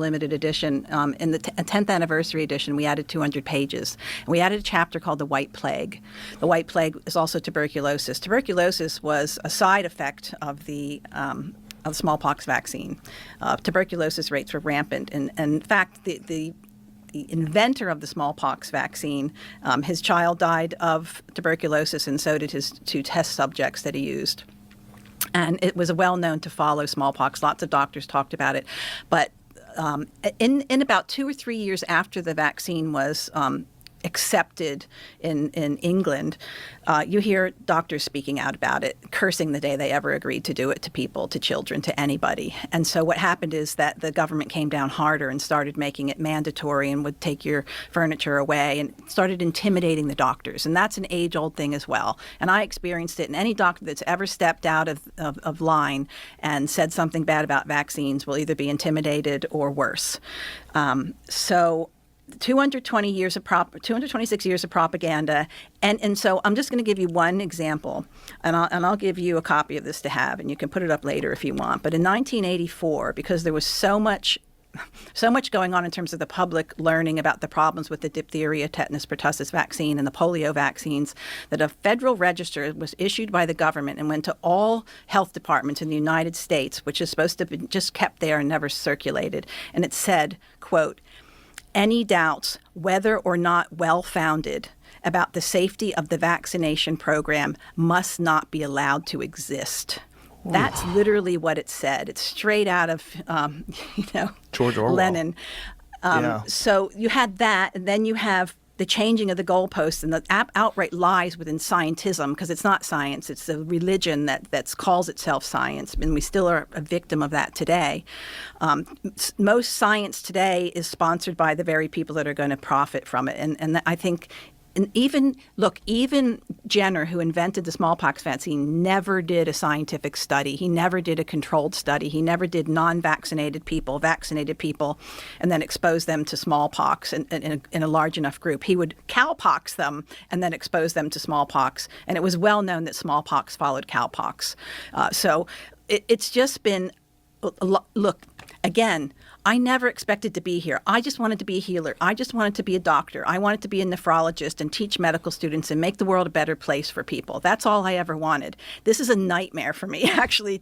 limited edition. In the 10th anniversary edition, we added 200 pages. And we added a chapter called The White Plague. The White Plague is also tuberculosis. Tuberculosis was a side effect of the smallpox vaccine. Tuberculosis rates were rampant. And in fact, the inventor of the smallpox vaccine, his child died of tuberculosis, and so did his 2 test subjects that he used. And it was well known to follow smallpox. Lots of doctors talked about it. But in about 2 or 3 years after the vaccine was accepted in England, you hear doctors speaking out about it, cursing the day they ever agreed to do it to people, to children, to anybody. And so what happened is that the government came down harder and started making it mandatory and would take your furniture away and started intimidating the doctors. And that's an age-old thing as well. And I experienced it. And any doctor that's ever stepped out of line and said something bad about vaccines will either be intimidated or worse. So 226 years of propaganda, and so I'm just going to give you one example, and I'll give you a copy of this to have, and you can put it up later if you want. But in 1984, because there was so much going on in terms of the public learning about the problems with the diphtheria, tetanus, pertussis vaccine and the polio vaccines, that a federal register was issued by the government and went to all health departments in the United States, which is supposed to be just kept there and never circulated. And it said, quote, "Any doubts, whether or not well-founded, about the safety of the vaccination program must not be allowed to exist." Ooh. That's literally what it said. It's straight out of, George Orwell. Lenin. So you had that, and then you have the changing of the goalposts and the outright lies within scientism, because it's not science. It's a religion that calls itself science, and we still are a victim of that today. Most science today is sponsored by the very people that are going to profit from it. And I think even Jenner, who invented the smallpox vaccine, never did a scientific study. He never did a controlled study. He never did non-vaccinated people, vaccinated people, and then expose them to smallpox in a large enough group. He would cowpox them and then expose them to smallpox. And it was well known that smallpox followed cowpox. So it's just been, look, again, I never expected to be here. I just wanted to be a healer. I just wanted to be a doctor. I wanted to be a nephrologist and teach medical students and make the world a better place for people. That's all I ever wanted. This is a nightmare for me, actually,